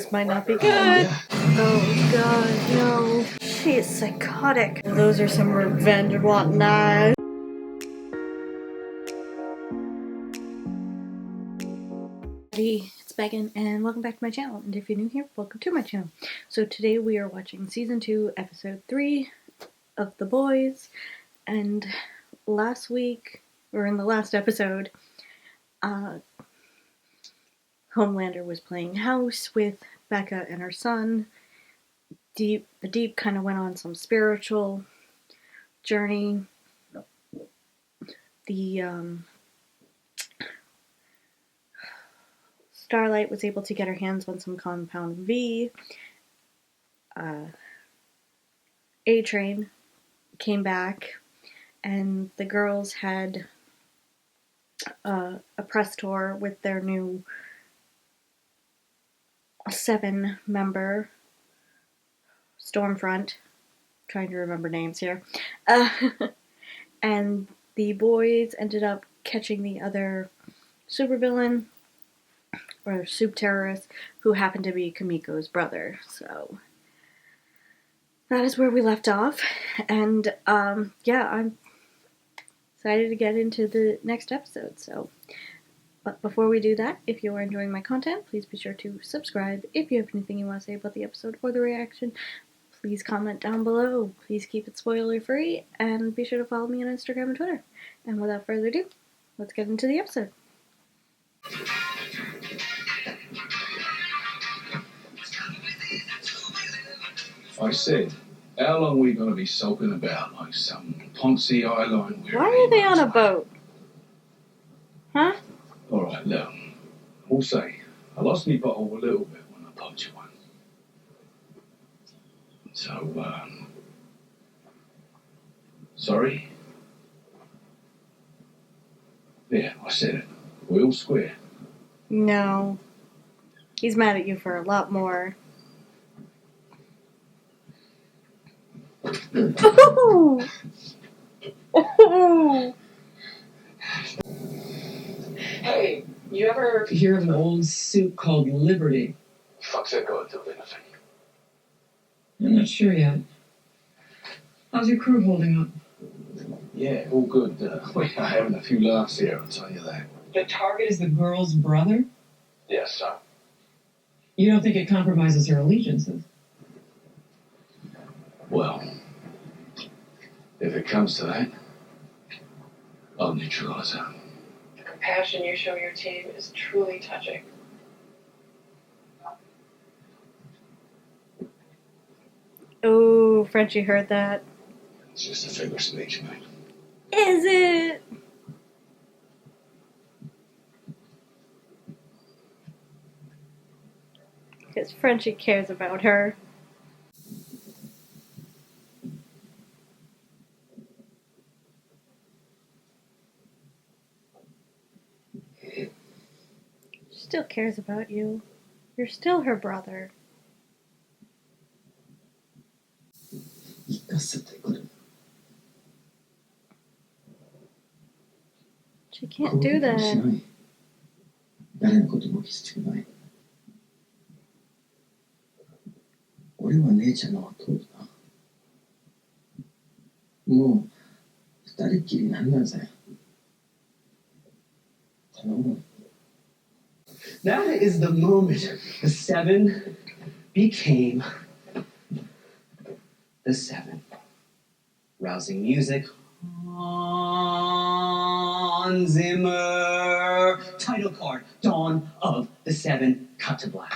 this might not be good. Oh god, no. She is psychotic. Those are some revenge and whatnot. It's Megan, and welcome back to my channel. And if you're new here, welcome to my channel. So today we are watching Season 2, Episode 3 of The Boys. And last week, or in the last episode, Homelander was playing house with Becca and her son. The Deep kind of went on some spiritual journey. The Starlight was able to get her hands on some Compound V. A-Train came back, and the girls had a press tour with their new 7-member Stormfront. Trying to remember names here. And the boys ended up catching the other supervillain, or soup terrorist, who happened to be Kimiko's brother. So that is where we left off. And yeah, I'm excited to get into the next episode. But before we do that, if you are enjoying my content, please be sure to subscribe. If you have anything you want to say about the episode or the reaction, please comment down below. Please keep it spoiler free, and be sure to follow me on Instagram and Twitter. And without further ado, let's get into the episode. I said, how long are we going to be sulking about like some Ponzi eyeline? Why are they on a boat? Huh? Alright, look. I'll say, I lost me bottle a little bit when I popped you one. So, sorry? Yeah, I said it. We're all square. No. He's mad at you for a lot more. Oh! Oh! Hey, you ever hear of an old soup called Liberty? Fuck's that got to do with anything? I'm not sure yet. How's your crew holding up? Yeah, all good. We're having a few laughs here, I'll tell you that. The target is the girl's brother? Yes, sir. You don't think it compromises her allegiances? Well, if it comes to that, I'll neutralize her. The compassion you show your team is truly touching. Oh, Frenchie heard that. It's just a figure of speech, mate. Is it? Because Frenchie cares about her. She still cares about you. You're still her brother. She can't do that. 誰のことも傷つけない。俺は姉ちゃんの弟だ。もう二人っきりなんだぜ。頼む。That is the moment the 7 became the 7. Rousing music. Hans Zimmer. Title card. Dawn of the 7. Cut to black.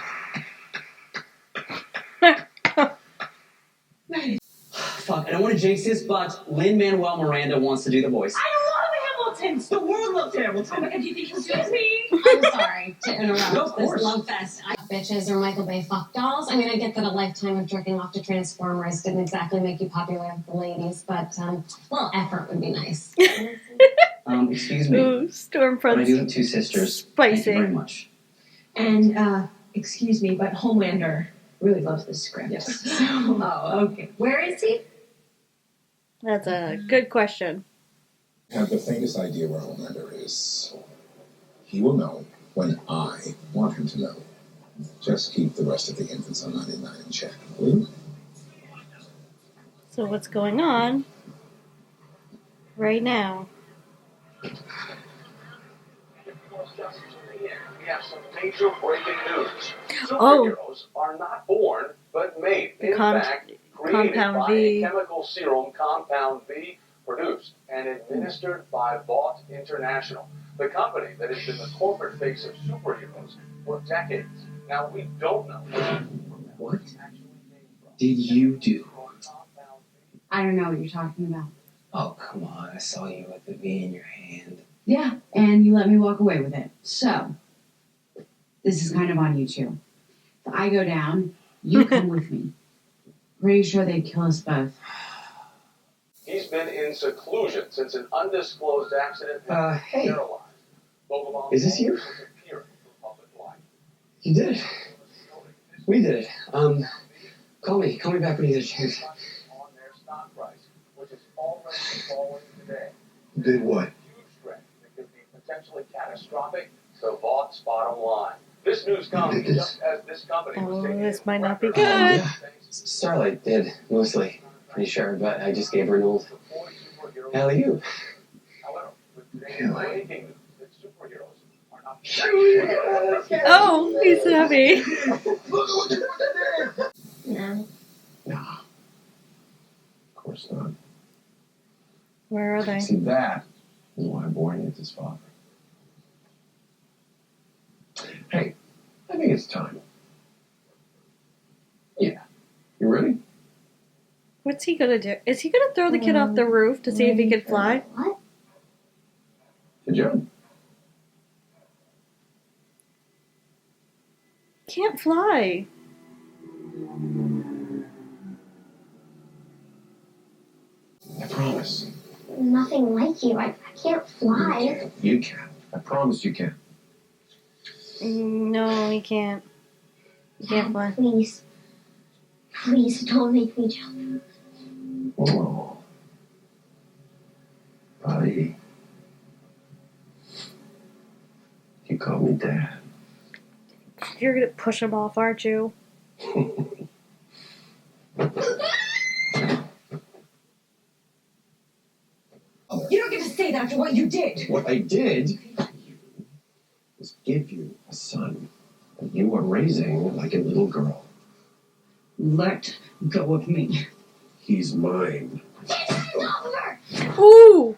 Fuck, I don't want to jinx this, but Lin-Manuel Miranda wants to do the voice. I love Hamilton! The world loves Hamilton. Oh my god, do you think he'll do it? I'm sorry to interrupt No, of this course. love fest. Bitches or Michael Bay fuck dolls. I mean, I get that a lifetime of jerking off to Transformers didn't exactly make you popular with the ladies, but a little effort would be nice. Excuse me. Ooh, But I do Stormfront's have 2 sisters. Thank you spicy. very much. And, excuse me, but Homelander really loves this script. Yes. Oh, okay. Where is he? That's a good question. I have the faintest idea where Homelander is. He will know when I want him to know. Just keep the rest of the infants on 99 in check, will you? So what's going on right now? We have some major breaking news. Superheroes are not born, but made. The In fact, created Compound by V. a chemical serum, Compound V, produced and administered by Vought International, the company that has been the corporate face of superheroes for decades. Now, we don't know What did you do? I don't know what you're talking about. Oh, come on. I saw you with the V in your hand. Yeah, and you let me walk away with it. So, this is kind of on you two. If I go down, you come with me. Pretty sure they'd kill us both. He's been in seclusion since an undisclosed accident had Hey. paralyzed. Vogelbaum Is this you? was appearing for public life. You did it. We did it. Call me back when you get a chance. On their stock price, which is already falling today. Did what? Huge threat that could be potentially catastrophic to Vaught's bottom line. This news comes just as this company was taking This might not be record- good. Yeah. Starlight did, mostly. Pretty sure, but I just gave her an old alley-oop. However, with today's breaking news that superheroes are not Oh, he's happy. No. Nah. Of course not. Where are they? See, that is why Boy needs his father. Hey, I think it's time. Yeah. You ready? What's he gonna do? Is he gonna throw the kid off the roof to see if he can fly? What? To jump. Can't fly. I promise. Nothing like you. I can't fly. You can. I promise you can. No, he can't. He can't fly. Please. Please don't make me jump. Oh. Buddy. You call me Dad. You're gonna push him off, aren't you? You don't get to say that after what you did. What I did was give you a son that you were raising like a little girl. Let go of me. He's mine. Ooh!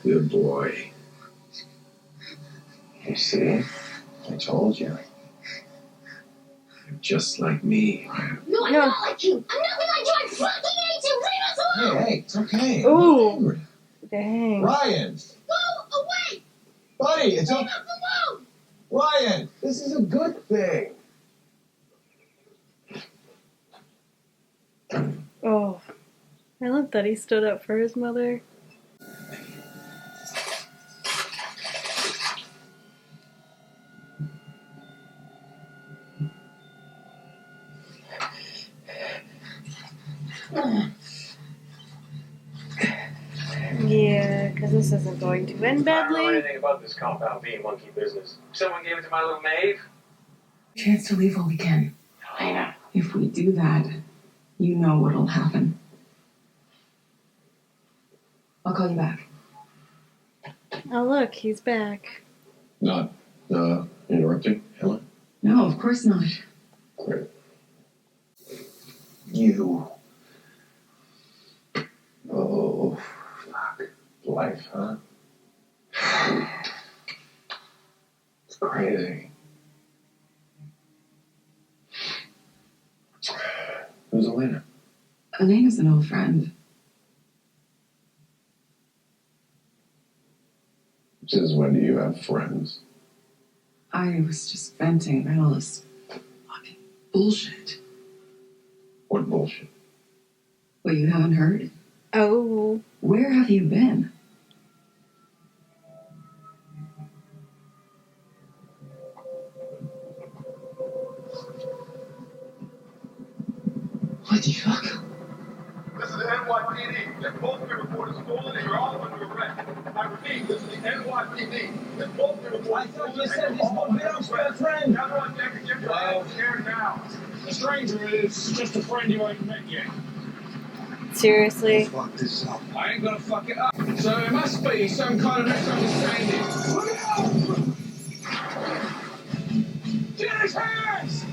Good boy. You see? I told you. You're just like me. No, I'm No. not like you. I'm nothing like you. I fucking hate you. Leave us alone. Hey, it's okay. Ooh. I'm not angry. Dang. Ryan! Go away. Buddy, it's Leave okay. us alone. Ryan, this is a good thing. Oh. I love that he stood up for his mother. Yeah, because this isn't going to end I don't know badly. anything about this Compound V monkey business. Someone gave it to my little Maeve. Chance to leave while we can. Lena. If we do that, you know what'll happen. I'll call you back. Oh, look, he's back. Not interrupting, Helen? No, of course not. Great. You. Oh, fuck. Life, huh? It's crazy. Who's Elena? Elena's an old friend. Since when do you have friends? I was just venting about all this fucking bullshit. What bullshit? What, you haven't heard? Oh. Where have you been? What the fuck? This is NYPD. If both of your reports stolen and you're all under arrest. I repeat, this is the NYPD. If both of your reports stolen and you're all under arrest. friend. Gather on deck and give your hands in the air now. The stranger is just a friend you ain't met yet. Seriously? Fuck this up. I ain't gonna fuck it up. So it must be some kind of misunderstanding. Look out! Get his hands!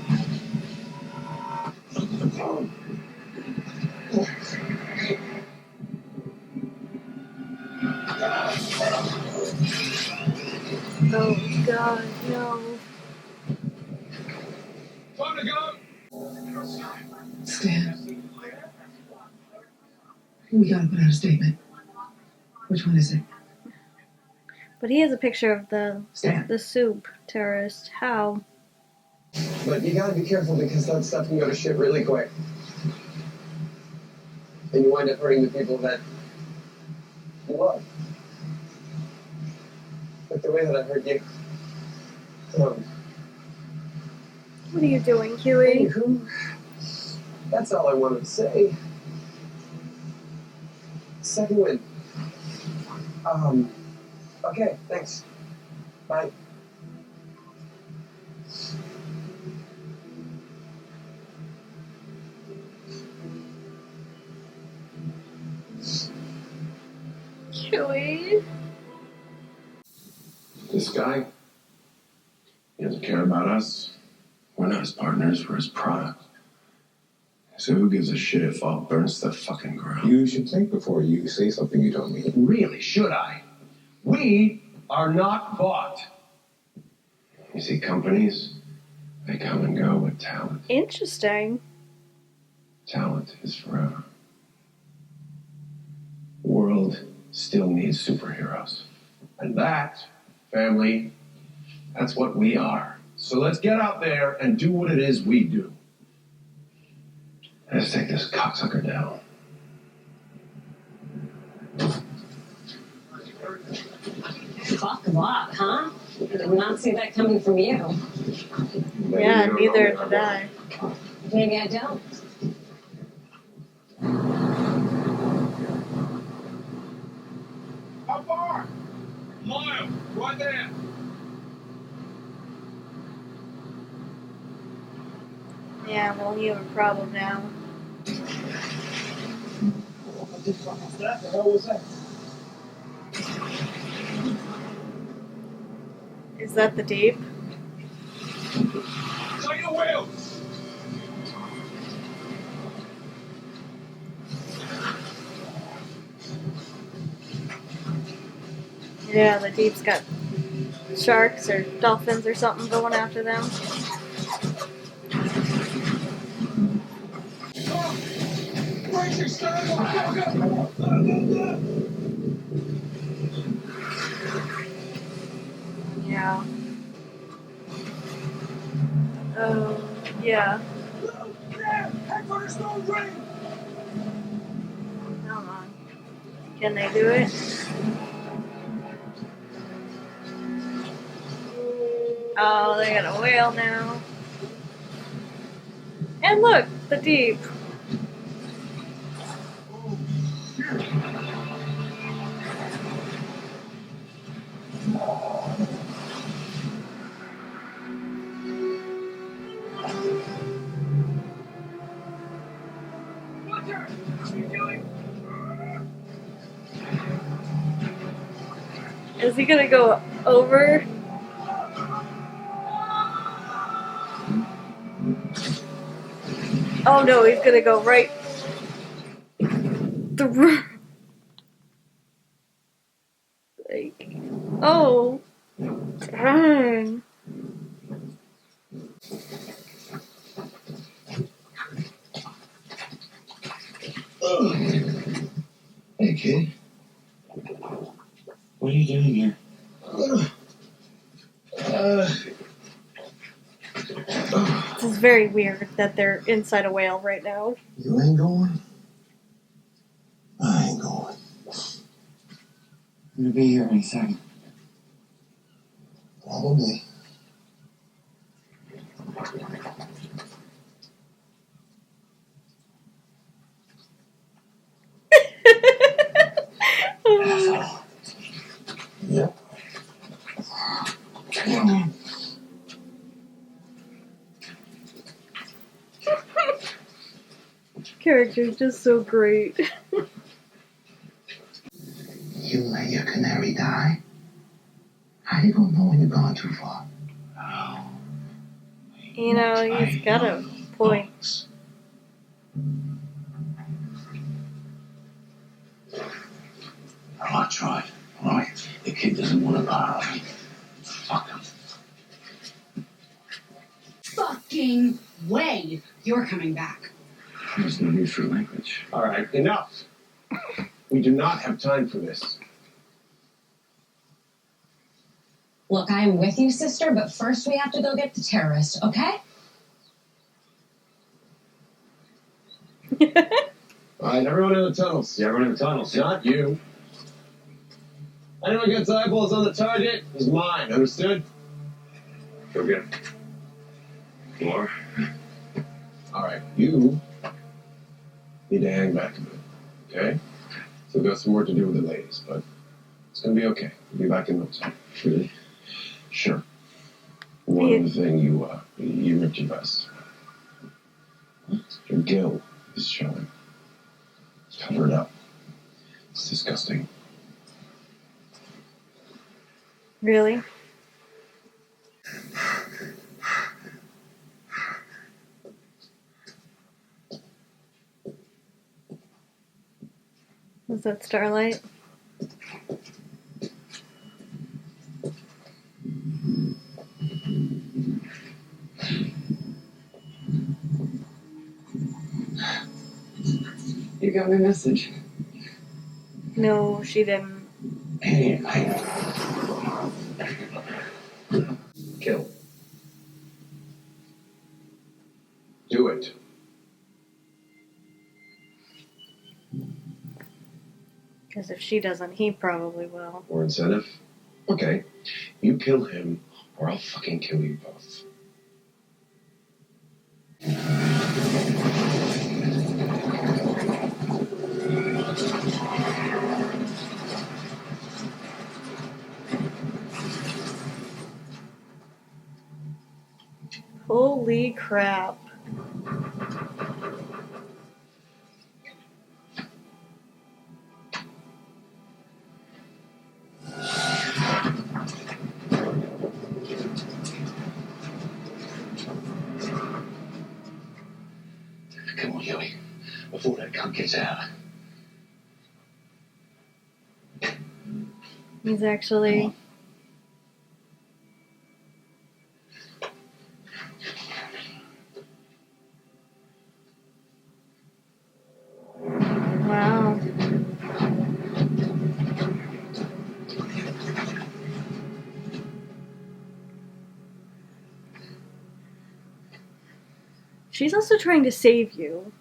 Oh god, no. Time to go! Stan, we gotta put out a statement. Which one is it? But he has a picture of Stan. the soup terrorist. How? But you gotta be careful because that stuff can go to shit really quick. And you wind up hurting the people that you love. Like the way that I hurt you. What are you doing, Huey? Anywho, that's all I wanted to say. Second win. Okay, thanks. Bye. Huey? This guy, he doesn't care about us. We're not his partners, we're his product. So who gives a shit if all burns to the fucking ground? You should think before you say something you don't mean. Really, should I? We are not bought. You see, companies, they come and go, but talent, Interesting. talent is forever. The world still needs superheroes. And that, family, that's what we are. So let's get out there and do what it is we do. Let's take this cocksucker down. Fuck luck, huh? I did not see that coming from you. Yeah, neither did I. Maybe I don't. How far? Mile, right there. Yeah, well, you have a problem now. What the hell was that? Is that the deep? Take the wheel! Yeah, the deep's got sharks or dolphins or something going after them. Racing, stand up, go, go! Yeah. Oh, yeah. Head for the stone ring! Come on. Can they do it? Oh, they got a whale now. And look, the deep. Butcher! What are you doing? Is he gonna go over? Oh no, he's gonna go right through. Like, oh, dang. Hey, kid. What are you doing here? This is very weird that they're inside a whale right now. You ain't going? I ain't going. I'm gonna be here in a second. Probably. actor's just so great. You let your canary die? How you gonna know when you're gone too far? You know, he's got a point. I tried. All right. The kid doesn't want to bother me. Fuck him. Fucking way. You're coming back. There's no need for language. All right, enough. We do not have time for this. Look, I'm with you, sister, but first we have to go get the terrorist, okay? All right, everyone in the tunnels. Yeah, everyone in the tunnels. Not you. Anyone gets eyeballs on the target is mine, understood? Go get him. More? All right, you need to hang back a bit, okay? So we've got some work to do with the ladies, but it's gonna be okay. We'll be back in no time. Really? Sure. One other thing, you ripped your vest. Your gill is showing. Cover it up. It's disgusting. Really? Was that Starlight? You got my message. No, she didn't. Hey, Kill. Do it. Because if she doesn't, he probably will. More incentive? Okay. You kill him, or I'll fucking kill you both. Holy crap. come on, Huey. Before that cunt gets out. He's actually... Wow. She's also trying to save you.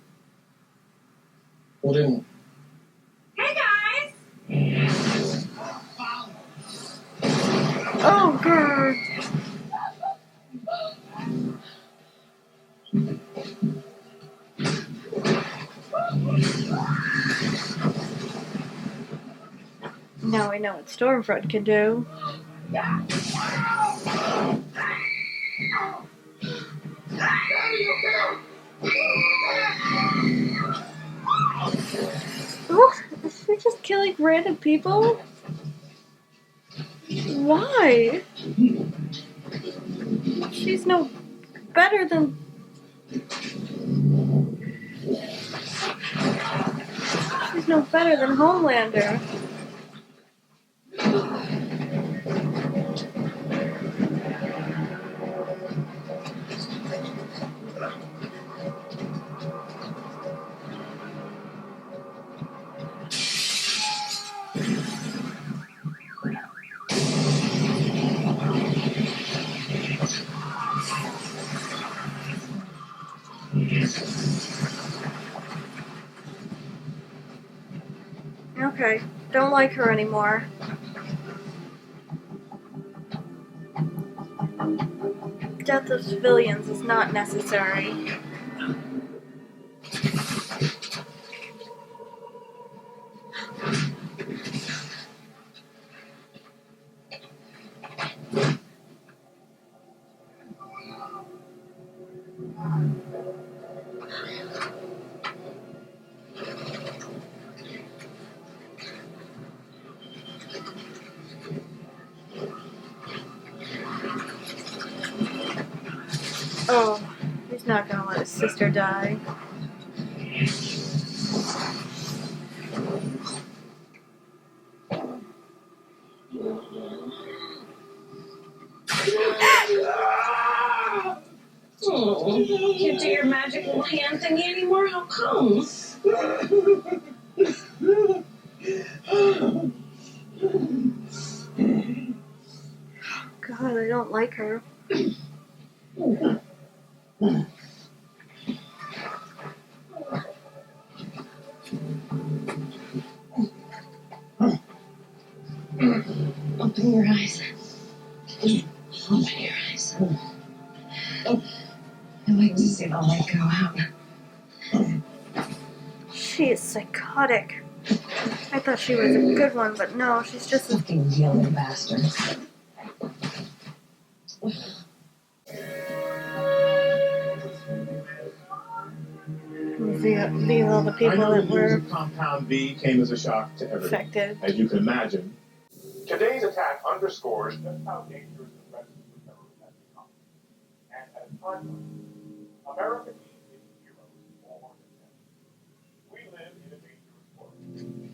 Well then... Hey, guys! Oh, God. Now I know what Stormfront can do. What? Is she just killing random people? Why? She's no better than... She's no better than Homelander. Okay, don't like her anymore. Death of civilians is not necessary. Oh, he's not gonna let his sister die. Oh, can't do your magic little hand thingy anymore? How come? God, I don't like her. Open your eyes. Open your eyes. I'd like to see the light go out. She is psychotic. I thought she was a good one, but no, she's just a Fucking yellow bastard. these all the I people know that the news were of Compound V came as a shock to everyone. affected. As you can imagine, Today's attack underscores just how dangerous the threat to terrorism has become. And as time America needs its heroes more than ever. We live in a dangerous world.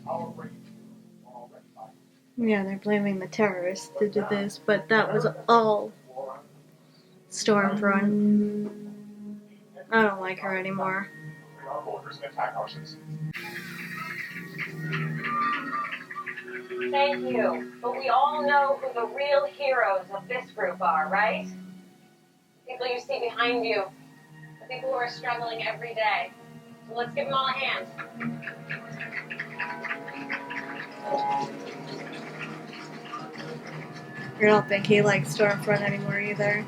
Our brave heroes are already fighting. Yeah, they're blaming the terrorists to do this, but that was all Stormfront. I don't like her anymore. Our borders and attack our citizens. Thank you. But we all know who the real heroes of this group are, right? People you see behind you. The people who are struggling every day. So let's give them all a hand. I don't think he likes Stormfront anymore either.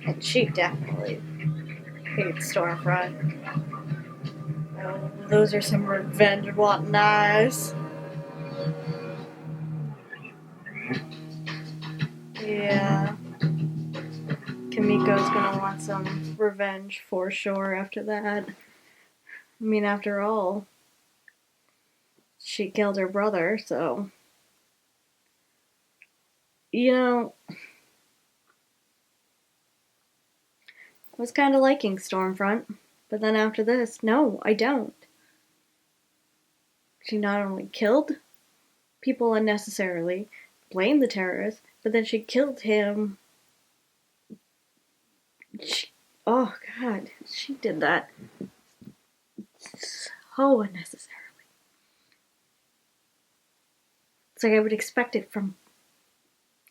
And she definitely hates Stormfront. Oh, those are some revenge-wanting eyes. Yeah. Kimiko's gonna want some revenge for sure after that. I mean, after all, she killed her brother, so... You know... I was kind of liking Stormfront, but then after this, no, I don't. She not only killed people unnecessarily, blamed the terrorists, but then she killed him. Oh God, she did that so unnecessarily. It's like I would expect it from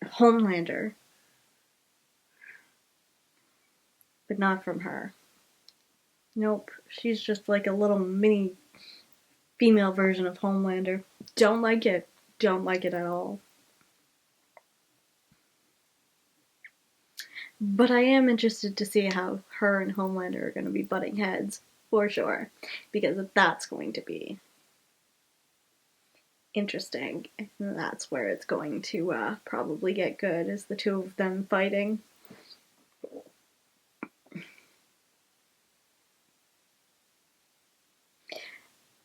Homelander, but not from her. Nope, she's just like a little mini female version of Homelander. Don't like it. Don't like it at all. But I am interested to see how her and Homelander are going to be butting heads, for sure. Because that's going to be interesting. And that's where it's going to probably get good, is the two of them fighting.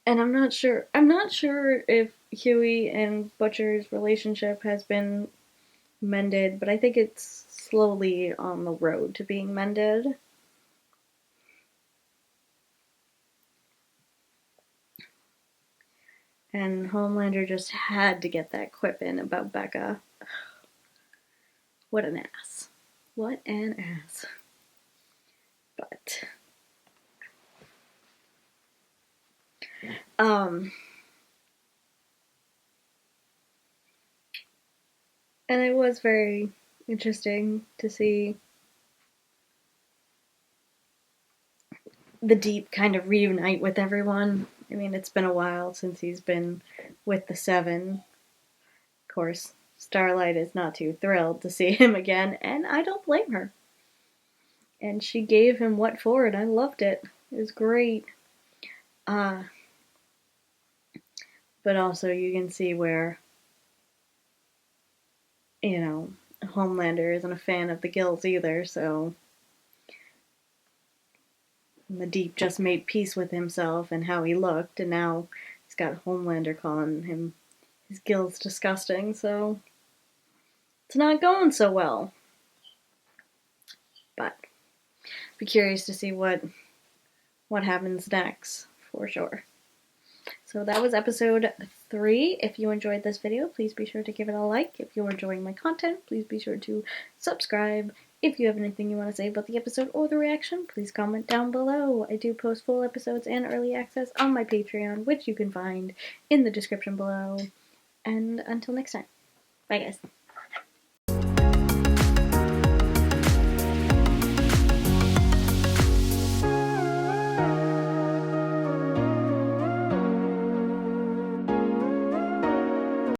And I'm not sure if Huey and Butcher's relationship has been mended, but I think it's slowly on the road to being mended. And Homelander just had to get that quip in about Becca. What an ass. What an ass. But and it was very interesting to see the Deep kind of reunite with everyone. I mean, it's been a while since he's been with the Seven. Of course, Starlight is not too thrilled to see him again, and I don't blame her. And she gave him what for, and I loved it. It was great. But also you can see where you know, Homelander isn't a fan of the Gills either, so the Deep just made peace with himself and how he looked, and now he's got Homelander calling him his Gills disgusting, so it's not going so well. But be curious to see what happens next, for sure. So that was episode 3. If you enjoyed this video, please be sure to give it a like. If you're enjoying my content, please be sure to subscribe. If you have anything you want to say about the episode or the reaction, please comment down below. I do post full episodes and early access on my Patreon, which you can find in the description below. And until next time, bye guys.